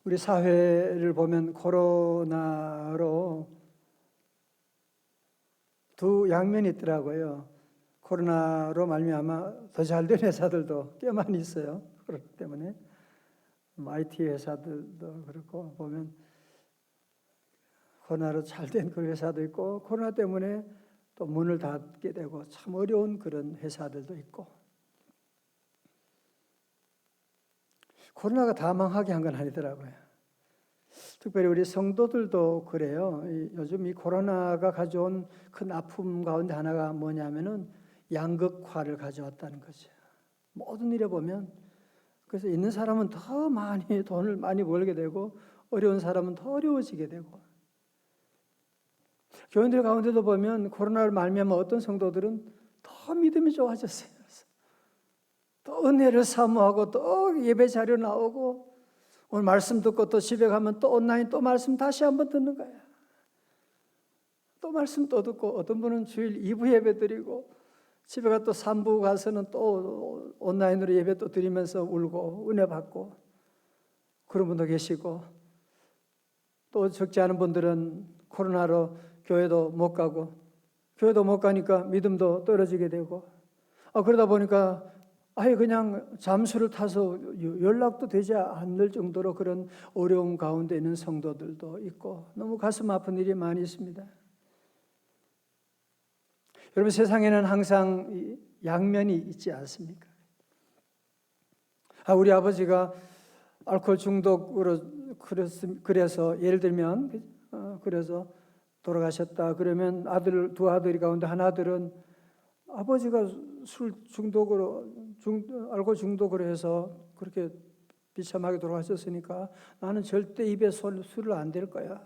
우리 사회를 보면 코로나로 두 양면이 있더라고요. 코로나로 말미암아 더 잘된 회사들도 꽤 많이 있어요. 그렇기 때문에 IT 회사들도 그렇고 보면 코로나로 잘된 그 회사도 있고 코로나 때문에 또 문을 닫게 되고 참 어려운 그런 회사들도 있고, 코로나가 다 망하게 한 건 아니더라고요. 특별히 우리 성도들도 그래요. 요즘 이 코로나가 가져온 큰 아픔 가운데 하나가 뭐냐면은 양극화를 가져왔다는 거죠. 모든 일에 보면, 그래서 있는 사람은 더 많이 돈을 많이 벌게 되고 어려운 사람은 더 어려워지게 되고, 교인들 가운데도 보면 코로나를 말미암아 어떤 성도들은 더 믿음이 좋아졌어요. 또 은혜를 사모하고 또 예배 자료 나오고 오늘 말씀 듣고 또 집에 가면 또 온라인 또 말씀 다시 한번 듣는 거야. 또 말씀 또 듣고, 어떤 분은 주일 2부 예배 드리고 집에 가 또 3부 가서는 또 온라인으로 예배 또 드리면서 울고 은혜 받고 그런 분도 계시고, 또 적지 않은 분들은 코로나로 교회도 못 가고, 교회도 못 가니까 믿음도 떨어지게 되고, 그러다 보니까 아예 그냥 잠수를 타서 연락도 되지 않을 정도로 그런 어려움 가운데 있는 성도들도 있고, 너무 가슴 아픈 일이 많이 있습니다. 여러분, 세상에는 항상 양면이 있지 않습니까? 우리 아버지가 알코올 중독으로 그래서 예를 들면 그래서 돌아가셨다 그러면 두 아들이 가운데 한 아들은 아버지가 술 중독으로 알코올 중독으로 해서 그렇게 비참하게 돌아가셨으니까 나는 절대 입에 술을 안 댈 거야.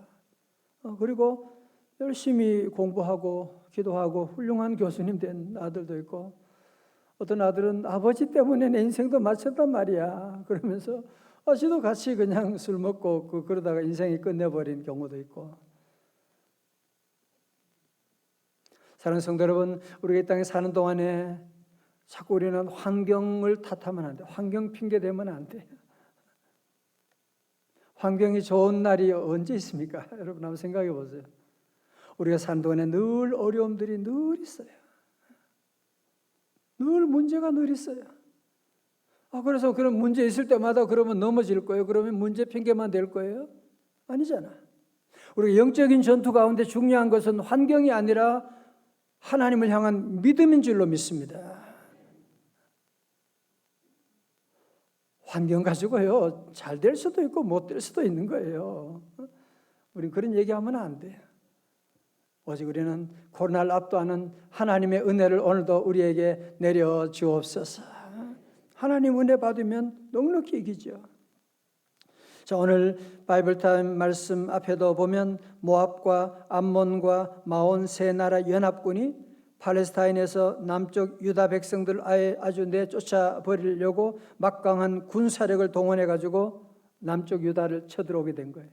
그리고 열심히 공부하고 기도하고 훌륭한 교수님 된 아들도 있고, 어떤 아들은 아버지 때문에 내 인생도 마쳤단 말이야 그러면서 지도 같이 그냥 술 먹고 그러다가 인생이 끝내버린 경우도 있고. 사랑하는 성도 여러분, 우리가 이 땅에 사는 동안에 자꾸 우리는 환경을 탓하면 안 돼. 환경 핑계 대면 안 돼. 환경이 좋은 날이 언제 있습니까? 여러분 한번 생각해 보세요. 우리가 사는 동안에 늘 어려움들이 늘 있어요. 늘 문제가 늘 있어요. 그래서 그런 문제 있을 때마다 그러면 넘어질 거예요? 그러면 문제 핑계만 댈 거예요? 아니잖아. 우리가 영적인 전투 가운데 중요한 것은 환경이 아니라 하나님을 향한 믿음인 줄로 믿습니다. 환경 가지고요, 잘 될 수도 있고 못 될 수도 있는 거예요. 우린 그런 얘기하면 안 돼요. 오직 우리는 코로나를 압도하는 하나님의 은혜를 오늘도 우리에게 내려 주옵소서. 하나님 은혜 받으면 넉넉히 이기죠. 자, 오늘 바이블타임 말씀 앞에도 보면 모압과 암몬과 마온 세 나라 연합군이 팔레스타인에서 남쪽 유다 백성들을 아주 내쫓아 버리려고 막강한 군사력을 동원해 가지고 남쪽 유다를 쳐들어오게 된 거예요.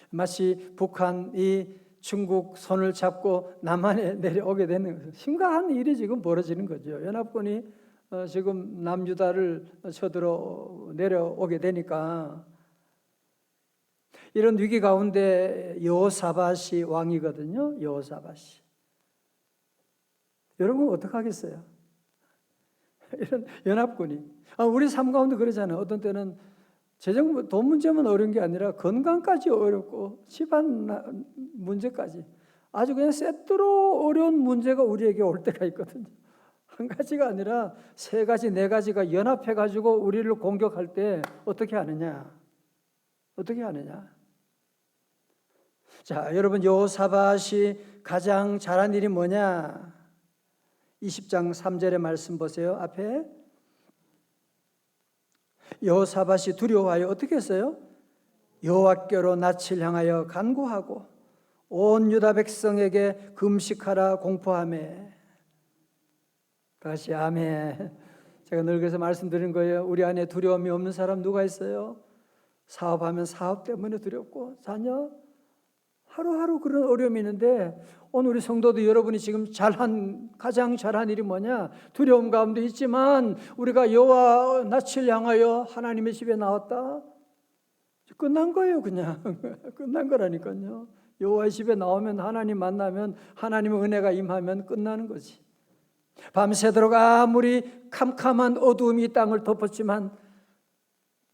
마치 북한이 중국 손을 잡고 남한에 내려오게 되는 거죠. 심각한 일이 지금 벌어지는 거죠. 연합군이 지금 남유다를 쳐들어 내려오게 되니까, 이런 위기 가운데 여호사밧이 왕이거든요. 여호사밧이. 여러분 어떻게 하겠어요? 이런 연합군이. 우리 삶 가운데 그러잖아요. 어떤 때는 재정, 돈 문제만 어려운 게 아니라 건강까지 어렵고 집안 문제까지 아주 그냥 세트로 어려운 문제가 우리에게 올 때가 있거든요. 한 가지가 아니라 세 가지, 네 가지가 연합해가지고 우리를 공격할 때 어떻게 하느냐? 어떻게 하느냐? 자, 여러분, 여호사밧이 가장 잘한 일이 뭐냐? 20장 3절의 말씀 보세요. 앞에 여호사밧이 두려워하여 어떻게 했어요? 여호와께로 낯을 향하여 간구하고 온 유다 백성에게 금식하라 공포하매. 다시 아멘. 제가 늘 그래서 말씀드린 거예요. 우리 안에 두려움이 없는 사람 누가 있어요? 사업하면 사업 때문에 두렵고, 자녀 하루하루 그런 어려움이 있는데 오늘 우리 성도도 여러분이 지금 가장 잘한 일이 뭐냐? 두려움 가운데 있지만 우리가 여호와 낯을 향하여 하나님의 집에 나왔다. 끝난 거예요, 그냥. 끝난 거라니까요. 여호와의 집에 나오면, 하나님 만나면, 하나님의 은혜가 임하면 끝나는 거지. 밤새도록 아무리 캄캄한 어두움이 이 땅을 덮었지만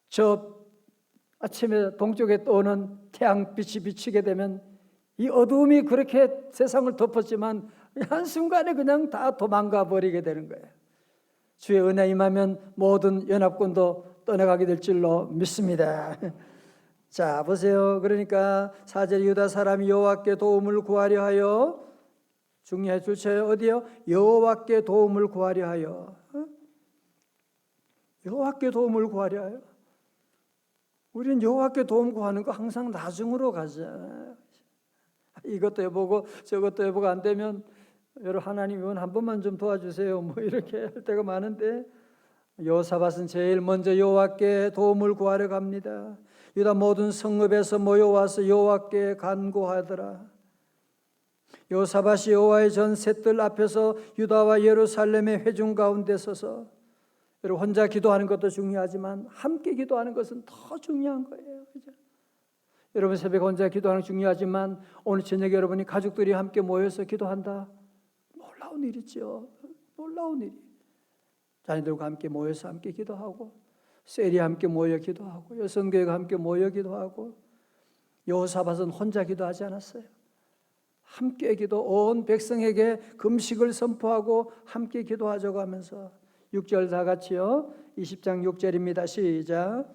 저 아침에 동쪽에 떠오는 태양빛이 비치게 되면 이 어두움이 그렇게 세상을 덮었지만 한순간에 그냥 다 도망가 버리게 되는 거예요. 주의 은혜 임하면 모든 연합군도 떠나가게 될 줄로 믿습니다. 자, 보세요. 그러니까 4절 유다 사람이 여호와께 도움을 구하려 하여, 중요해 주셔요. 어디요? 여호와께 도움을 구하려 하여. 여호와께 도움을 구하려 하여. 우리는 여호와께 도움 구하는 거 항상 나중으로 가자. 이것도 해보고 저것도 해보고 안 되면 여러분 하나님 이건 한 번만 좀 도와주세요. 뭐 이렇게 할 때가 많은데 여호사밧은 제일 먼저 여호와께 도움을 구하려 갑니다. 유다 모든 성읍에서 모여와서 여호와께 간구하더라. 여호사밧이 여호와의 전 셋들 앞에서 유다와 예루살렘의 회중 가운데 서서, 여러분 혼자 기도하는 것도 중요하지만 함께 기도하는 것은 더 중요한 거예요. 그죠? 여러분 새벽에 혼자 기도하는 거 중요하지만 오늘 저녁에 여러분이 가족들이 함께 모여서 기도한다. 놀라운 일이죠. 놀라운 일이. 자녀들과 함께 모여서 함께 기도하고, 셀이 함께 모여 기도하고, 여성교회가 함께 모여 기도하고. 여호사밧은 혼자 기도하지 않았어요. 함께 기도, 온 백성에게 금식을 선포하고 함께 기도하자고 하면서 6절 다 같이요. 20장 6절입니다. 시작.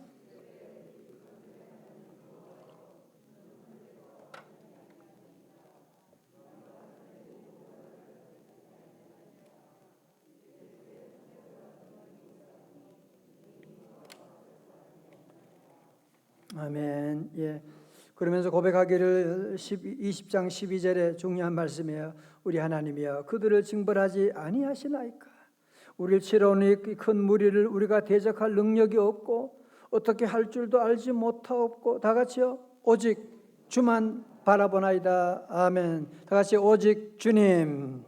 아멘. 예. 그러면서 고백하기를 20장 12절에 중요한 말씀이에요. 우리 하나님이여 그들을 징벌하지 아니하시나이까. 우리를 치러오는 이 큰 무리를 우리가 대적할 능력이 없고 어떻게 할 줄도 알지 못하옵고. 다 같이요. 오직 주만 바라보나이다. 아멘. 다 같이 오직 주님.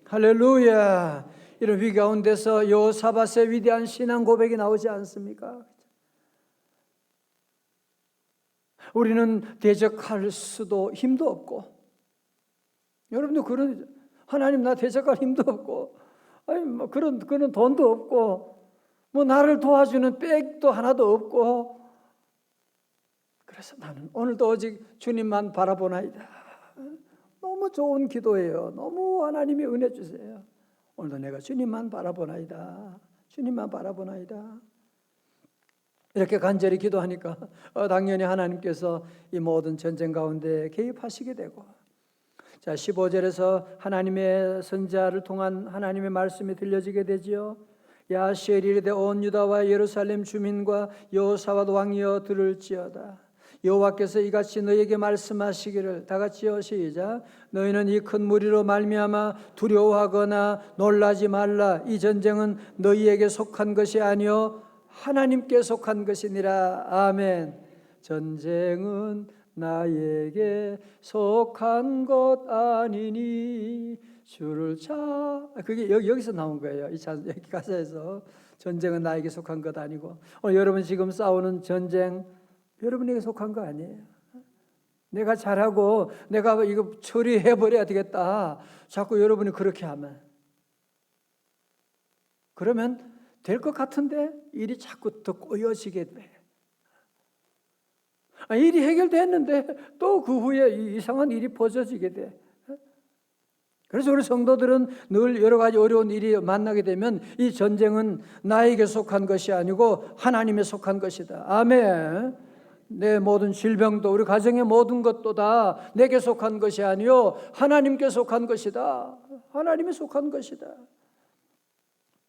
할렐루야. 이런 위기 가운데서 여호사밧의 위대한 신앙 고백이 나오지 않습니까? 우리는 대적할 수도 힘도 없고, 여러분도 그런, 하나님 나 대적할 힘도 없고, 아니 뭐 그런 돈도 없고, 뭐 나를 도와주는 백도 하나도 없고, 그래서 나는 오늘도 오직 주님만 바라보나이다. 너무 좋은 기도예요. 너무 하나님이 은혜 주세요. 오늘도 내가 주님만 바라보나이다. 주님만 바라보나이다. 이렇게 간절히 기도하니까 당연히 하나님께서 이 모든 전쟁 가운데 개입하시게 되고, 자 15절에서 하나님의 선지자를 통한 하나님의 말씀이 들려지게 되지요. 야시엘이 이르되 온 유다와 예루살렘 주민과 여호사밧 왕이여 들을지어다. 여호와께서 이같이 너희에게 말씀하시기를. 다 같이요. 시작. 너희는 이 큰 무리로 말미암아 두려워하거나 놀라지 말라. 이 전쟁은 너희에게 속한 것이 아니요 하나님께 속한 것이니라. 아멘. 전쟁은 나에게 속한 것 아니니 주를 그게 여기서 나온 거예요. 이 가사에서 전쟁은 나에게 속한 것 아니고, 오늘 여러분 지금 싸우는 전쟁 여러분에게 속한 거 아니에요. 내가 잘하고 내가 이거 처리해버려야 되겠다. 자꾸 여러분이 그렇게 하면, 그러면 될 것 같은데 일이 자꾸 더 꼬여지게 돼. 일이 해결됐는데 또 그 후에 이상한 일이 벌어지게 돼. 그래서 우리 성도들은 늘 여러 가지 어려운 일이 만나게 되면 이 전쟁은 나에게 속한 것이 아니고 하나님에 속한 것이다. 아멘. 내 모든 질병도 우리 가정의 모든 것도 다 내게 속한 것이 아니요 하나님께 속한 것이다. 하나님에 속한 것이다.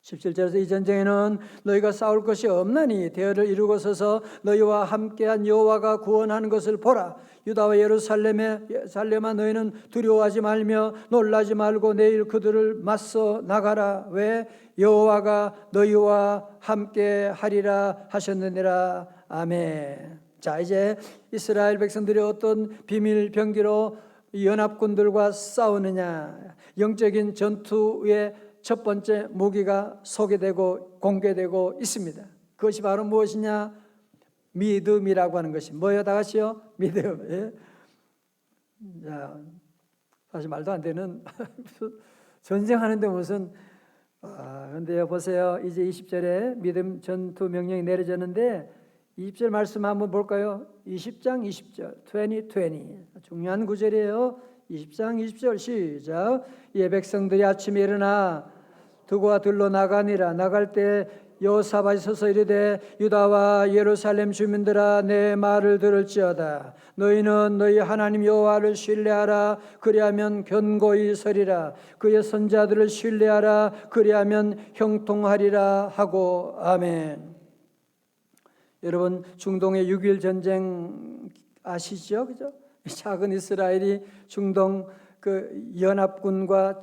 17절에서 이 전쟁에는 너희가 싸울 것이 없나니 대열을 이루고 서서 너희와 함께한 여호와가 구원하는 것을 보라. 유다와 예루살렘아 너희는 두려워하지 말며 놀라지 말고 내일 그들을 맞서 나가라. 왜? 여호와가 너희와 함께 하리라 하셨느니라. 아멘. 자, 이제 이스라엘 백성들이 어떤 비밀 병기로 연합군들과 싸우느냐. 영적인 전투의 첫 번째 무기가 소개되고 공개되고 있습니다. 그것이 바로 무엇이냐? 믿음이라고 하는 것이 뭐예요? 다 같이요? 믿음. 예? 자, 사실 말도 안 되는 전쟁하는데 무슨 근데요, 보세요. 이제 20절에 믿음 전투 명령이 내려졌는데 20절 말씀 한번 볼까요? 20장 20절 20 중요한 구절이에요. 20장 20절 시작. 이 백성들이 아침에 일어나 두고와 들로 나가니라. 나갈 때 여호사밧이 서서 이르되 유다와 예루살렘 주민들아 내 말을 들을지어다. 너희는 너희 하나님 여호와를 신뢰하라. 그리하면 견고히 서리라. 그의 선자들을 신뢰하라. 그리하면 형통하리라 하고. 아멘. 여러분, 중동의 6.1 전쟁 아시죠? 그죠? 작은 이스라엘이 중동 그 연합군과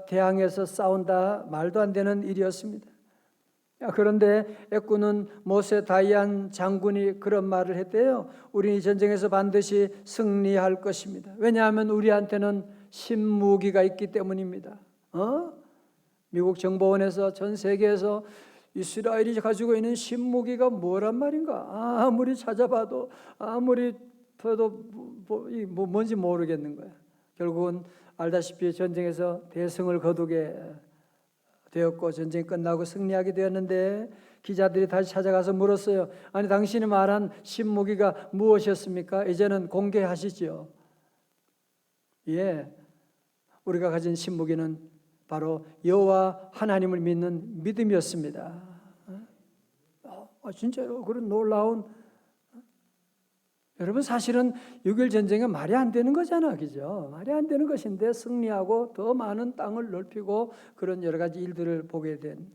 대항해서 싸운다. 말도 안 되는 일이었습니다. 그런데 애꾸는 모세 다이안 장군이 그런 말을 했대요. 우리는 이 전쟁에서 반드시 승리할 것입니다. 왜냐하면 우리한테는 신무기가 있기 때문입니다. 미국 정보원에서 전 세계에서 이스라엘이 가지고 있는 신무기가 뭐란 말인가? 아무리 찾아봐도 아무리 봐도 뭔지 모르겠는 거야. 결국은 알다시피 전쟁에서 대승을 거두게 되었고 전쟁이 끝나고 승리하게 되었는데 기자들이 다시 찾아가서 물었어요. 아니 당신이 말한 신무기가 무엇이었습니까? 이제는 공개하시죠. 예, 우리가 가진 신무기는 바로 여호와 하나님을 믿는 믿음이었습니다. 진짜로 그런 놀라운 여러분 사실은 6.1 전쟁은 말이 안 되는 거잖아, 그죠? 말이 안 되는 것인데 승리하고 더 많은 땅을 넓히고 그런 여러 가지 일들을 보게 된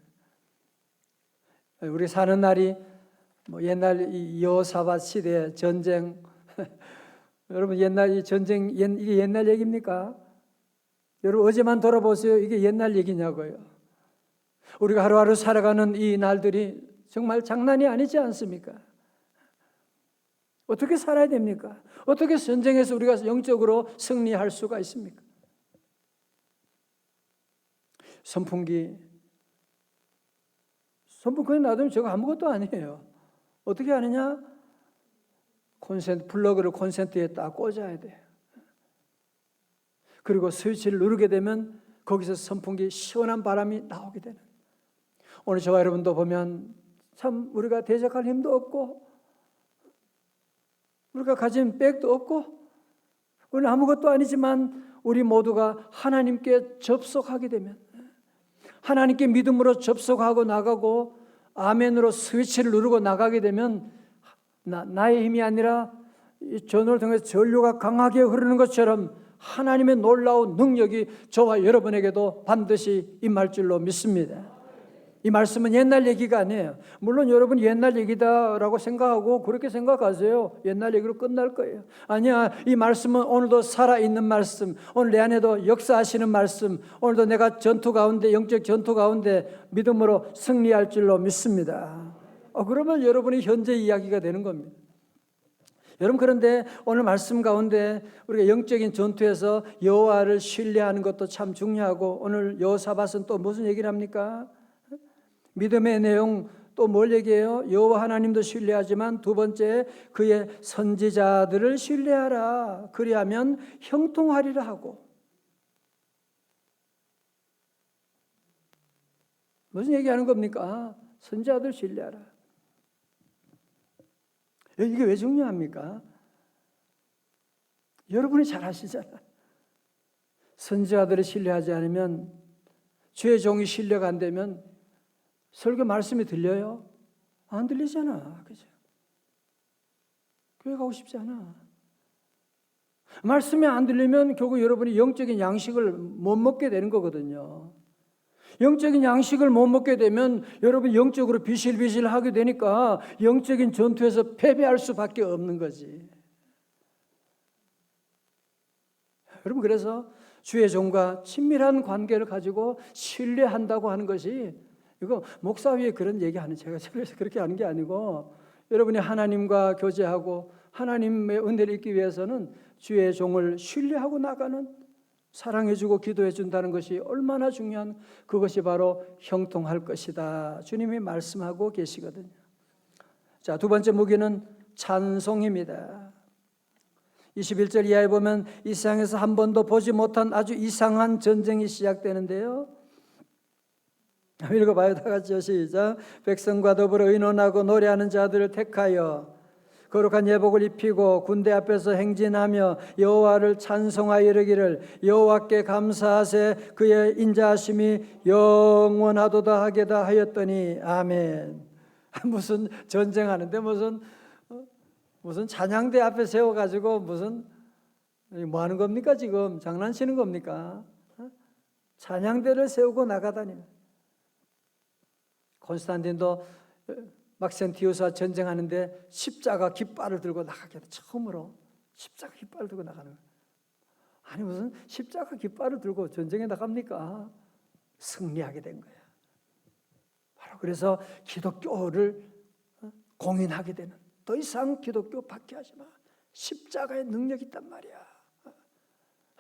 우리 사는 날이 옛날 이 여호사밧 시대 전쟁 여러분 옛날 이 전쟁 이게 옛날 얘기입니까? 여러분 어제만 돌아보세요. 이게 옛날 얘기냐고요. 우리가 하루하루 살아가는 이 날들이 정말 장난이 아니지 않습니까? 어떻게 살아야 됩니까? 어떻게 전쟁에서 우리가 영적으로 승리할 수가 있습니까? 선풍기 놔두면 저거 아무것도 아니에요. 어떻게 하느냐? 플러그를 콘센트에 딱 꽂아야 돼요. 그리고 스위치를 누르게 되면 거기서 선풍기 시원한 바람이 나오게 되는. 오늘 저와 여러분도 보면 참 우리가 대적할 힘도 없고 우리가 가진 백도 없고 우리는 아무것도 아니지만 우리 모두가 하나님께 접속하게 되면 하나님께 믿음으로 접속하고 나가고 아멘으로 스위치를 누르고 나가게 되면 나의 힘이 아니라 이 전을 통해서 전류가 강하게 흐르는 것처럼 하나님의 놀라운 능력이 저와 여러분에게도 반드시 임할 줄로 믿습니다. 이 말씀은 옛날 얘기가 아니에요. 물론 여러분 옛날 얘기다라고 생각하고 그렇게 생각하세요. 옛날 얘기로 끝날 거예요. 아니야, 이 말씀은 오늘도 살아있는 말씀, 오늘 내 안에도 역사하시는 말씀, 오늘도 내가 전투 가운데 영적 전투 가운데 믿음으로 승리할 줄로 믿습니다. 그러면 여러분이 현재 이야기가 되는 겁니다. 여러분 그런데 오늘 말씀 가운데 우리가 영적인 전투에서 여호와를 신뢰하는 것도 참 중요하고 오늘 여호사밧은 또 무슨 얘기를 합니까? 믿음의 내용 또 뭘 얘기해요? 여호와 하나님도 신뢰하지만 두 번째 그의 선지자들을 신뢰하라. 그리하면 형통하리라 하고. 무슨 얘기하는 겁니까? 선지자들 신뢰하라. 이게 왜 중요합니까? 여러분이 잘 아시잖아. 선지자들을 신뢰하지 않으면 주의 종이 신뢰가 안 되면 설교 말씀이 들려요? 안 들리잖아. 그죠? 교회 가고 싶지 않아. 말씀이 안 들리면 결국 여러분이 영적인 양식을 못 먹게 되는 거거든요. 영적인 양식을 못 먹게 되면 여러분 영적으로 비실비실하게 되니까 영적인 전투에서 패배할 수밖에 없는 거지. 여러분 그래서 주의 종과 친밀한 관계를 가지고 신뢰한다고 하는 것이 이거 목사 위에 그런 얘기하는 제가 그래서 그렇게 하는 게 아니고 여러분이 하나님과 교제하고 하나님의 은혜를 잊기 위해서는 주의 종을 신뢰하고 나가는, 사랑해주고 기도해준다는 것이 얼마나 중요한, 그것이 바로 형통할 것이다 주님이 말씀하고 계시거든요. 자, 두 번째 무기는 찬송입니다. 21절 이하에 보면 이 세상에서 한 번도 보지 못한 아주 이상한 전쟁이 시작되는데요. 읽어봐요. 다 같이요. 시작. 백성과 더불어 의논하고 노래하는 자들을 택하여 거룩한 예복을 입히고 군대 앞에서 행진하며 여호와를 찬송하여 이르기를 여호와께 감사하세 그의 인자하심이 영원하도다 하게다 하였더니 아멘. 무슨 전쟁하는데 무슨 찬양대 앞에 세워가지고 무슨 뭐 하는 겁니까? 지금 장난치는 겁니까? 찬양대를 세우고 나가다니. 콘스탄틴도 막센티우스와 전쟁하는데 십자가 깃발을 들고 나가게 돼. 처음으로 십자가 깃발을 들고 나가는 거예요. 아니 무슨 십자가 깃발을 들고 전쟁에 나갑니까? 승리하게 된 거야. 바로 그래서 기독교를 공인하게 되는, 더 이상 기독교 박해하지 마. 십자가의 능력이 있단 말이야.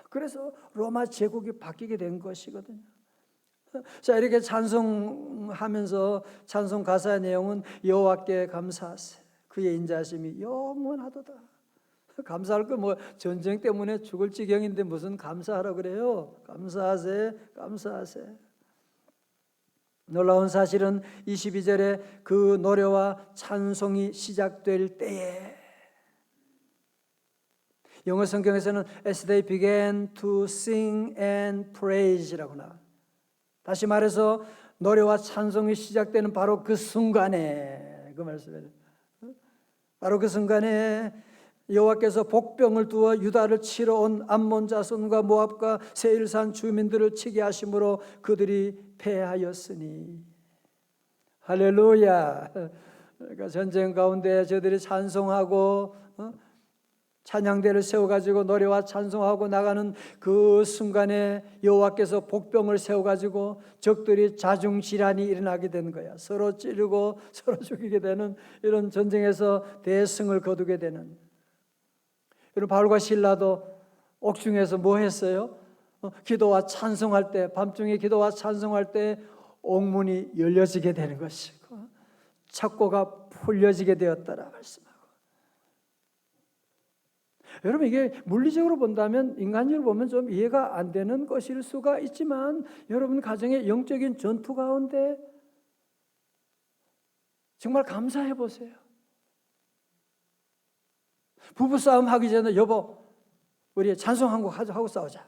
그래서 로마 제국이 바뀌게 된 것이거든요. 자, 이렇게 찬송하면서 찬송 가사의 내용은 여호와께 감사하세 그의 인자하심이 영원하도다. 감사할 거 뭐 전쟁 때문에 죽을 지경인데 무슨 감사하라 그래요? 감사하세, 감사하세. 놀라운 사실은 22절에 그 노래와 찬송이 시작될 때에, 영어 성경에서는 as they began to sing and praise라고 나와요. 다시 말해서 노래와 찬송이 시작되는 바로 그 순간에, 그 말씀이에요. 바로 그 순간에 여호와께서 복병을 두어 유다를 치러 온 암몬 자손과 모압과 세일산 주민들을 치게 하심으로 그들이 패하였으니. 할렐루야. 그러니까 전쟁 가운데 저들이 찬송하고 찬양대를 세워가지고 노래와 찬송하고 나가는 그 순간에 여호와께서 복병을 세워가지고 적들이 자중질환이 일어나게 되는 거야. 서로 찌르고 서로 죽이게 되는 이런 전쟁에서 대승을 거두게 되는. 여러분 바울과 실라도 옥중에서 뭐 했어요? 기도와 찬송할 때, 밤중에 기도와 찬송할 때 옥문이 열려지게 되는 것이고 착고가 풀려지게 되었다라 말씀하고. 여러분 이게 물리적으로 본다면, 인간적으로 보면 좀 이해가 안 되는 것일 수가 있지만, 여러분 가정의 영적인 전투 가운데 정말 감사해 보세요. 부부싸움 하기 전에 여보 우리 찬송 한 곡 하고 싸우자.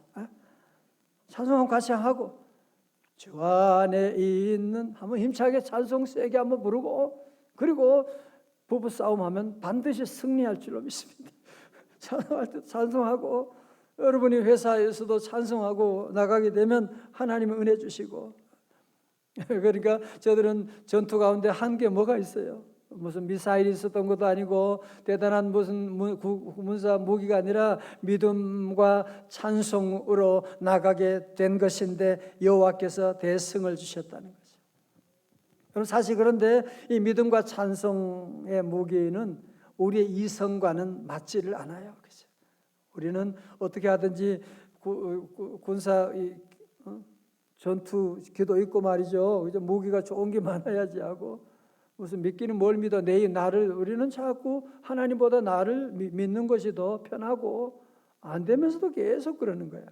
찬송 한 곡 같이 하고, 주 안에 있는 한번 힘차게 찬송 세게 한번 부르고, 그리고 부부싸움 하면 반드시 승리할 줄로 믿습니다. 찬송할 때 찬송하고, 여러분이 회사에서도 찬송하고 나가게 되면 하나님은 은혜 주시고. 그러니까 저들은 전투 가운데 한 게 뭐가 있어요? 무슨 미사일이 있었던 것도 아니고 대단한 무슨 군사 무기가 아니라 믿음과 찬송으로 나가게 된 것인데 여호와께서 대승을 주셨다는 거죠. 여러분 사실 그런데 이 믿음과 찬송의 무기는 우리의 이성과는 맞지를 않아요. 그렇죠? 우리는 어떻게 하든지 군사 전투 기도 있고 말이죠. 무기가 좋은 게 많아야지 하고, 무슨 믿기는 뭘 믿어? 나를, 우리는 자꾸 하나님보다 나를 믿는 것이 더 편하고 안 되면서도 계속 그러는 거야.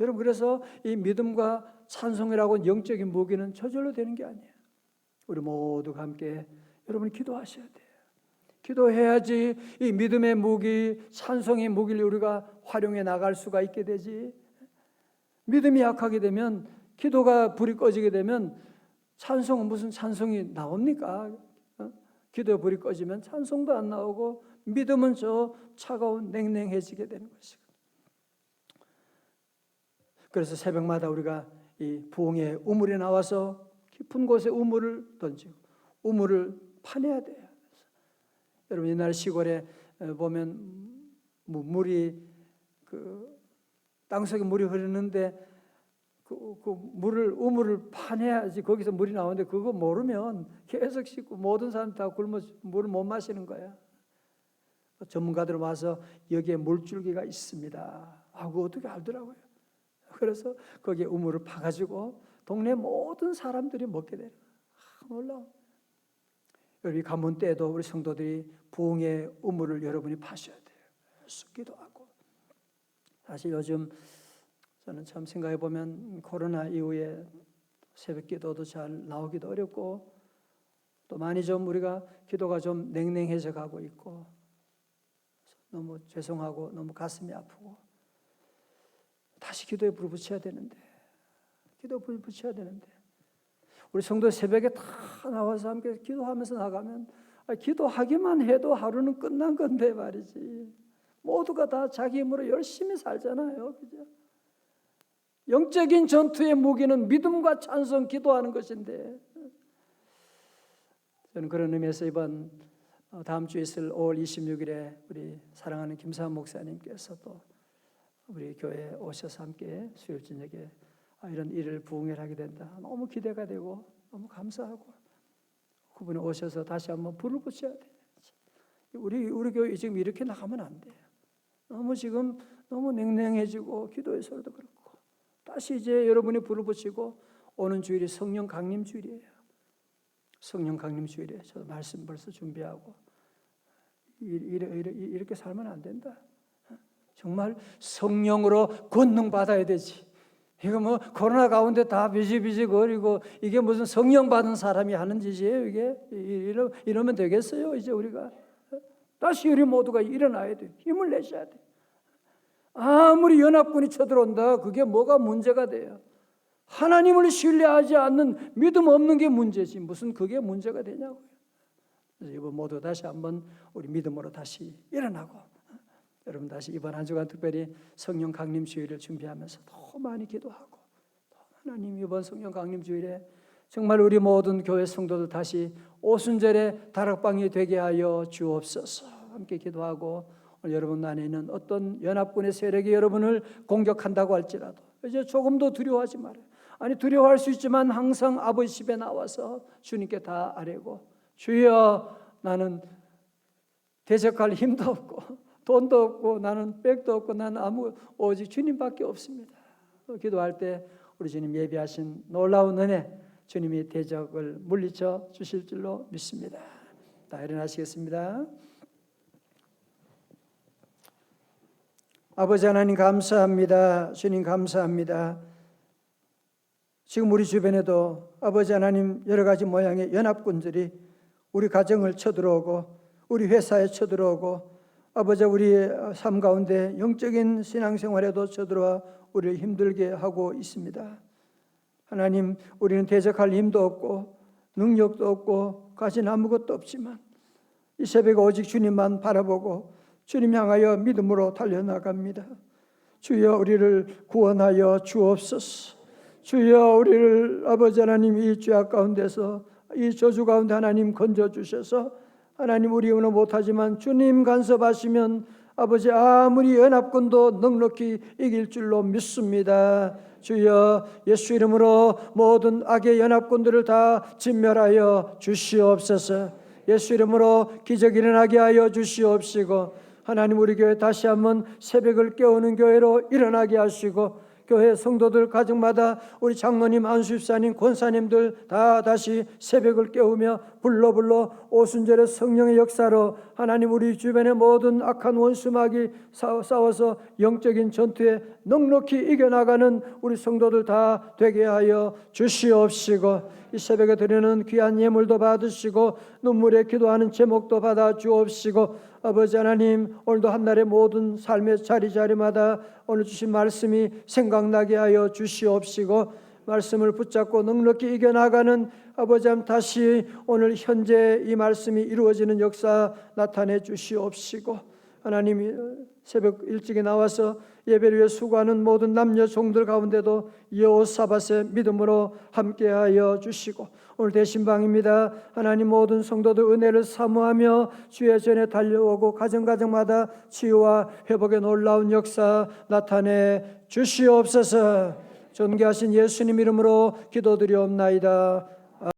여러분 그래서 이 믿음과 찬송이라고 영적인 무기는 저절로 되는 게 아니에요. 우리 모두가 함께 여러분이 기도하셔야 돼요. 기도해야지 이 믿음의 무기, 찬송의 무기를 우리가 활용해 나갈 수가 있게 되지. 믿음이 약하게 되면, 기도가 불이 꺼지게 되면 찬송은 무슨 찬송이 나옵니까? 기도에 불이 꺼지면 찬송도 안 나오고 믿음은 저 차가운 냉랭해지게 되는 것이고. 그래서 새벽마다 우리가 이 부흥의 우물에 나와서 깊은 곳에 우물을 던지고 우물을 파내야 돼요. 여러분 옛날 시골에 보면 물이 땅속에 물이 흐르는데 물을 우물을 파내야지 거기서 물이 나오는데 그거 모르면 계속 씻고 모든 사람 다 굶어 물을 못 마시는 거야. 전문가들 와서 여기에 물줄기가 있습니다 하고 어떻게 알더라고요. 그래서 거기에 우물을 파가지고 동네 모든 사람들이 먹게 되는 거야. 놀라워. 여기 가문 때도 우리 성도들이 부흥의 우물을 여러분이 파셔야 돼요. 쏟기도 하고. 사실 요즘 저는 참 생각해 보면 코로나 이후에 새벽 기도도 잘 나오기도 어렵고 또 많이 좀 우리가 기도가 좀 냉랭해져 가고 있고 너무 죄송하고 너무 가슴이 아프고 다시 기도에 불을 붙여야 되는데 우리 성도 새벽에 다 나와서 함께 기도하면서 나가면 기도하기만 해도 하루는 끝난 건데 말이지. 모두가 다 자기 힘으로 열심히 살잖아요. 그죠? 영적인 전투의 무기는 믿음과 찬송, 기도하는 것인데 저는 그런 의미에서 이번 다음 주에 있을 5월 26일에 우리 사랑하는 김사한 목사님께서 또 우리 교회에 오셔서 함께 수요일 저녁에 이런 일을 부흥을 하게 된다. 너무 기대가 되고 너무 감사하고 그분이 오셔서 다시 한번 불을 붙여야 돼. 우리 교회 지금 이렇게 나가면 안 돼요. 너무 냉랭해지고 기도의 소리도 그렇고 다시 이제 여러분이 불을 붙이고 오는 주일이 성령 강림 주일이에요. 성령 강림 주일에 저 말씀 벌써 준비하고 이렇게 살면 안 된다. 정말 성령으로 권능 받아야 되지. 이거 뭐 코로나 가운데 다 비지비지거리고 이게 무슨 성령 받은 사람이 하는 짓이에요. 이게 이러면 되겠어요. 이제 우리가 다시 우리 모두가 일어나야 돼. 힘을 내셔야 돼. 아무리 연합군이 쳐들어온다. 그게 뭐가 문제가 돼요. 하나님을 신뢰하지 않는 믿음 없는 게 문제지. 무슨 그게 문제가 되냐고요. 그래서 이번 모두 다시 한번 우리 믿음으로 다시 일어나고 여러분 다시 이번 한 주간 특별히 성령 강림 주일을 준비하면서 더 많이 기도하고 하나님 이번 성령 강림 주일에 정말 우리 모든 교회 성도들 다시 오순절의 다락방이 되게 하여 주옵소서. 함께 기도하고 오늘 여러분 안에 있는 어떤 연합군의 세력이 여러분을 공격한다고 할지라도 이제 조금도 두려워하지 말아요. 아니 두려워할 수 있지만 항상 아버지 집에 나와서 주님께 다 아뢰고 주여 나는 대적할 힘도 없고 돈도 없고 나는 백도 없고 나는 오직 주님밖에 없습니다. 기도할 때 우리 주님 예비하신 놀라운 은혜 주님이 대적을 물리쳐 주실 줄로 믿습니다. 다 일어나시겠습니다. 아버지 하나님 감사합니다. 주님 감사합니다. 지금 우리 주변에도 아버지 하나님 여러 가지 모양의 연합군들이 우리 가정을 쳐들어오고 우리 회사에 쳐들어오고 아버지 우리 삶 가운데 영적인 신앙생활에도 쳐들어와 우리를 힘들게 하고 있습니다. 하나님 우리는 대적할 힘도 없고 능력도 없고 가진 아무것도 없지만 이 새벽에 오직 주님만 바라보고 주님 향하여 믿음으로 달려나갑니다. 주여 우리를 구원하여 주옵소서. 주여 우리를 아버지 하나님 이 죄악 가운데서 이 저주 가운데 하나님 건져주셔서 하나님 우리는 못하지만 주님 간섭하시면 아버지 아무리 연합군도 넉넉히 이길 줄로 믿습니다. 주여 예수 이름으로 모든 악의 연합군들을 다 진멸하여 주시옵소서. 예수 이름으로 기적이 일어나게 하여 주시옵시고 하나님 우리 교회 다시 한번 새벽을 깨우는 교회로 일어나게 하시고 교회 성도들 가정마다 우리 장로님, 안수집사님, 권사님들 다 다시 새벽을 깨우며 불러 오순절의 성령의 역사로 하나님 우리 주변의 모든 악한 원수마귀 싸워서 영적인 전투에 넉넉히 이겨나가는 우리 성도들 다 되게 하여 주시옵시고 이 새벽에 드리는 귀한 예물도 받으시고 눈물에 기도하는 제목도 받아 주옵시고 아버지 하나님 오늘도 한날의 모든 삶의 자리마다 오늘 주신 말씀이 생각나게 하여 주시옵시고 말씀을 붙잡고 넉넉히 이겨나가는 아버지 하나님 다시 오늘 현재 이 말씀이 이루어지는 역사 나타내 주시옵시고 하나님이 새벽 일찍이 나와서 예배를 위해 수고하는 모든 남녀 종들 가운데도 여호사밧의 믿음으로 함께하여 주시고 오늘 대신방입니다. 하나님 모든 성도들 은혜를 사모하며 주의 전에 달려오고 가정마다 치유와 회복의 놀라운 역사 나타내 주시옵소서. 존귀하신 예수님 이름으로 기도드리옵나이다.